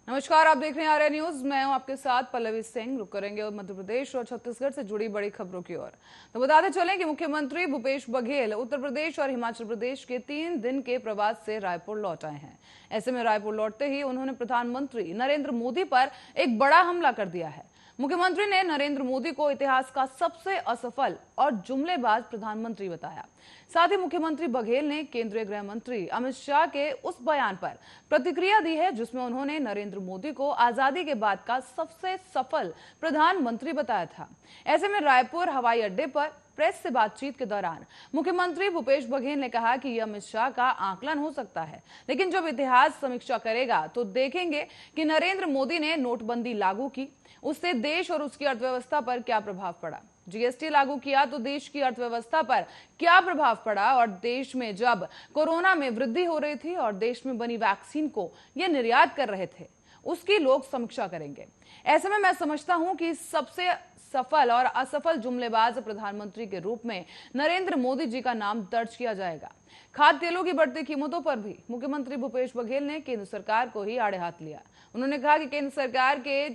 नमस्कार, आप देख रहे हैं आर्या न्यूज। मैं हूं आपके साथ पल्लवी सिंह। रुक करेंगे मध्य प्रदेश और छत्तीसगढ़ से जुड़ी बड़ी खबरों की ओर। तो बताते चलें कि मुख्यमंत्री भूपेश बघेल उत्तर प्रदेश और हिमाचल प्रदेश के 3 दिन के प्रवास से रायपुर लौट आए हैं। ऐसे में रायपुर लौटते ही उन्होंने प्रधानमंत्री नरेंद्र मोदी पर एक बड़ा हमला कर दिया है। मुख्यमंत्री ने नरेंद्र मोदी को इतिहास का सबसे असफल और जुमलेबाज प्रधानमंत्री बताया। साथ ही मुख्यमंत्री बघेल ने केंद्रीय गृह मंत्री अमित शाह के उस बयान पर प्रतिक्रिया दी है जिसमें उन्होंने नरेंद्र मोदी को आजादी के बाद का सबसे सफल प्रधानमंत्री बताया था। ऐसे में रायपुर हवाई अड्डे पर प्रेस से बातचीत के दौरान मुख्यमंत्री भूपेश बघेल ने कहा कि यह अमित शाह का आकलन हो सकता है, लेकिन जब इतिहास समीक्षा करेगा तो देखेंगे कि नरेंद्र मोदी ने नोटबंदी लागू की, उससे देश और उसकी अर्थव्यवस्था पर क्या प्रभाव पड़ा। जीएसटी लागू किया तो देश की अर्थव्यवस्था पर क्या प्रभाव पड़ा, और देश में जब कोरोना में वृद्धि हो रही थी और देश में बनी वैक्सीन को ये निर्यात कर रहे थे, उसकी लोग समीक्षा करेंगे। ऐसे में मैं समझता हूं कि सबसे सफल और असफल जुमलेबाज प्रधानमंत्री के रूप में नरेंद्र मोदी जी का नाम दर्ज किया जाएगा। खाद्य तेलों की बढ़ती कीमतों पर भी मुख्यमंत्री भूपेश बघेल ने केंद्र सरकार को ही आड़े हाथ लिया। उन्होंने कहा कि केंद्र सरकार के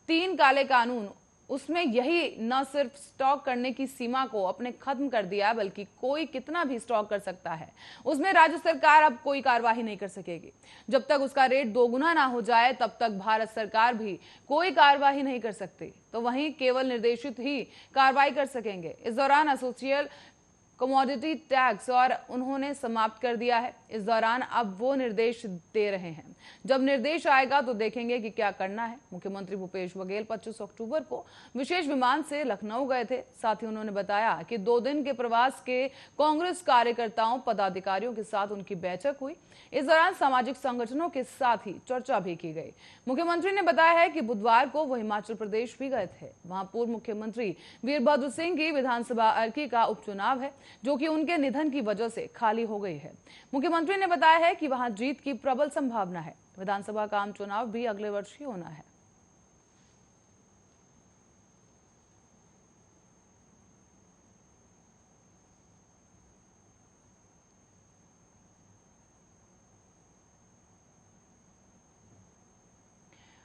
3 काले कानून, उसमें यही न सिर्फ स्टॉक करने की सीमा को अपने खत्म कर दिया, बल्कि कोई कितना भी स्टॉक कर सकता है, उसमें राज्य सरकार अब कोई कार्यवाही नहीं कर सकेगी। जब तक उसका रेट 2 गुना ना हो जाए तब तक भारत सरकार भी कोई कार्यवाही नहीं कर सकती, तो वहीं केवल निर्देशित ही कार्रवाई कर सकेंगे। इस दौरान एसोसिएट कमोडिटी टैक्स और उन्होंने समाप्त कर दिया है। इस दौरान अब वो निर्देश दे रहे हैं, जब निर्देश आएगा तो देखेंगे कि क्या करना है। मुख्यमंत्री भूपेश बघेल 25 अक्टूबर को विशेष विमान से लखनऊ गए थे। साथ ही उन्होंने बताया कि 2 दिन के प्रवास के कांग्रेस कार्यकर्ताओं पदाधिकारियों के साथ उनकी बैठक हुई। इस दौरान सामाजिक संगठनों के साथ ही चर्चा भी की गई। मुख्यमंत्री ने बताया है कि बुधवार को वो हिमाचल प्रदेश भी गए थे। वहां पूर्व मुख्यमंत्री वीरभद्र सिंह की विधानसभा अर्की का उपचुनाव है, जो कि उनके निधन की वजह से खाली हो गई है। मुख्यमंत्री ने बताया है कि वहां जीत की प्रबल संभावना है। विधानसभा का आम चुनाव भी अगले वर्ष ही होना है।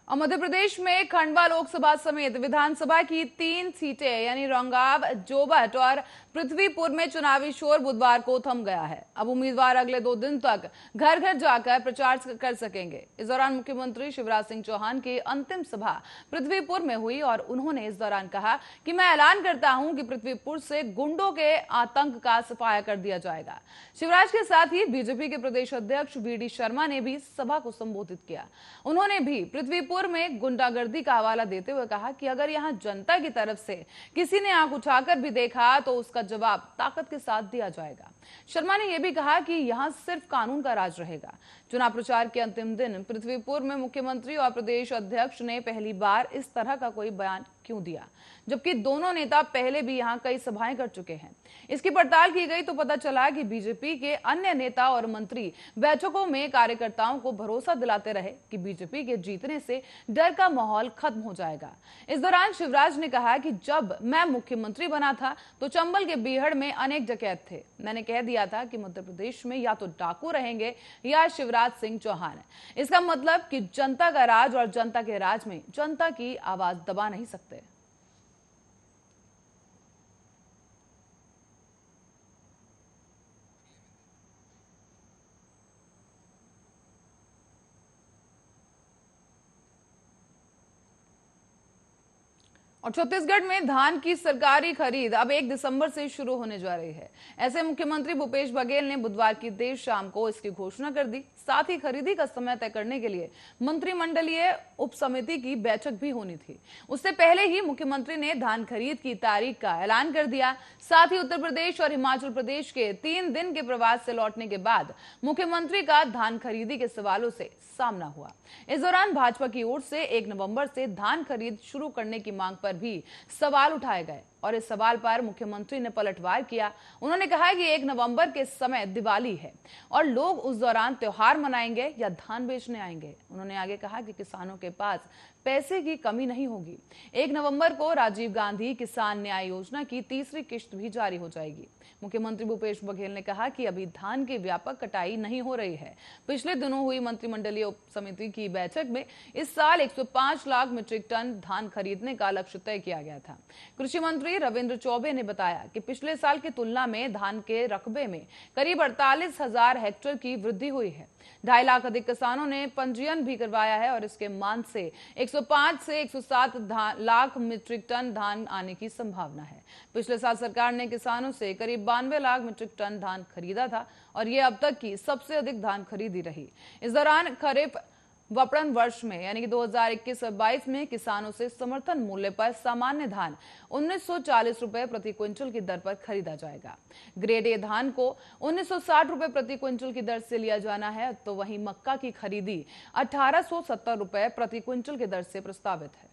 और मध्य प्रदेश में खंडवा लोकसभा समेत विधानसभा की 3 सीटें यानी रंगाव, जोबट और पृथ्वीपुर में चुनावी शोर बुधवार को थम गया है। अब उम्मीदवार अगले 2 दिन तक घर घर जाकर प्रचार कर सकेंगे। इस दौरान मुख्यमंत्री शिवराज सिंह चौहान की अंतिम सभा पृथ्वीपुर में हुई और उन्होंने इस दौरान कहा कि मैं ऐलान करता हूं कि पृथ्वीपुर से गुंडों के आतंक का सफाया कर दिया जाएगा। शिवराज के साथ ही बीजेपी के प्रदेश अध्यक्ष वीडी शर्मा ने भी सभा को संबोधित किया। उन्होंने भी पृथ्वीपुर में गुंडागर्दी का हवाला देते हुए कहा कि अगर यहां जनता की तरफ से किसी ने आंख उठाकर भी देखा तो उसका जवाब ताकत के साथ दिया जाएगा। शर्मा ने यह भी कहा कि यहां सिर्फ कानून का राज रहेगा। चुनाव प्रचार के अंतिम दिन पृथ्वीपुर में मुख्यमंत्री और प्रदेश अध्यक्ष ने पहली बार इस तरह का कोई बयान क्यों दिया, जबकि दोनों नेता पहले भी यहां कई सभाएं कर चुके हैं। इसकी पड़ताल की गई तो पता चला कि बीजेपी के अन्य नेता और मंत्री बैठकों में कार्यकर्ताओं को भरोसा दिलाते रहे कि बीजेपी के जीतने से डर का माहौल खत्म हो जाएगा। इस दौरान शिवराज ने कहा कि जब मैं मुख्यमंत्री बना था तो चंबल के बीहड़ में अनेक डकैत थे। मैंने कह दिया था कि मध्य प्रदेश में या तो डाकू रहेंगे या शिवराज सिंह चौहान। इसका मतलब कि जनता का राज और जनता के राज में जनता की आवाज दबा नहीं सकते। और छत्तीसगढ़ में धान की सरकारी खरीद अब 1 दिसंबर से शुरू होने जा रही है। ऐसे मुख्यमंत्री भूपेश बघेल ने बुधवार की देर शाम को इसकी घोषणा कर दी। साथ ही खरीदी का समय तय करने के लिए मंत्रिमंडलीय उप समिति की बैठक भी होनी थी। उससे पहले ही मुख्यमंत्री ने धान खरीद की तारीख का ऐलान कर दिया। साथ ही उत्तर प्रदेश और हिमाचल प्रदेश के 3 दिन के प्रवास से लौटने के बाद मुख्यमंत्री का धान खरीदी के सवालों से सामना हुआ। इस दौरान भाजपा की ओर से 1 नवंबर से धान खरीद शुरू करने की मांग पर भी सवाल उठाए गए। और इस सवाल पर मुख्यमंत्री ने पलटवार किया। उन्होंने कहा कि 1 नवंबर के समय दिवाली है और लोग उस दौरान त्योहार मनाएंगे या धान बेचने आएंगे। उन्होंने आगे कहा कि किसानों के पास पैसे की कमी नहीं होगी। 1 नवंबर को राजीव गांधी किसान न्याय योजना की तीसरी किश्त भी जारी हो जाएगी। मुख्यमंत्री भूपेश बघेल ने कहा कि अभी धान की व्यापक कटाई नहीं हो रही है। पिछले दिनों हुई मंत्रिमंडलीय उप समिति की बैठक में इस साल 105 लाख मीट्रिक टन धान खरीदने का लक्ष्य तय किया गया था। कृषि मंत्री रविंद्र चौबे ने बताया कि पिछले साल की तुलना में धान के रकबे में करीब 48,000 हेक्टेयर की वृद्धि हुई है। 2.5 लाख अधिक किसानों ने पंजीयन भी करवाया है और इसके मान से 105 से 107 लाख मीट्रिक टन धान आने की संभावना है। पिछले साल सरकार ने किसानों से करीब 92 लाख मीट्रिक टन धान खरीदा था और ये अब तक की सबसे अधिक धान खरीदी रही। इस दौरान खरीफ वपड़न वर्ष में यानी कि 2021-22 में किसानों से समर्थन मूल्य पर सामान्य धान 1940 रुपए प्रति क्विंटल की दर पर खरीदा जाएगा। ग्रेड ए धान को 1960 रुपए प्रति क्विंटल की दर से लिया जाना है, तो वहीं मक्का की खरीदी 1870 रुपए प्रति क्विंटल की दर से प्रस्तावित है।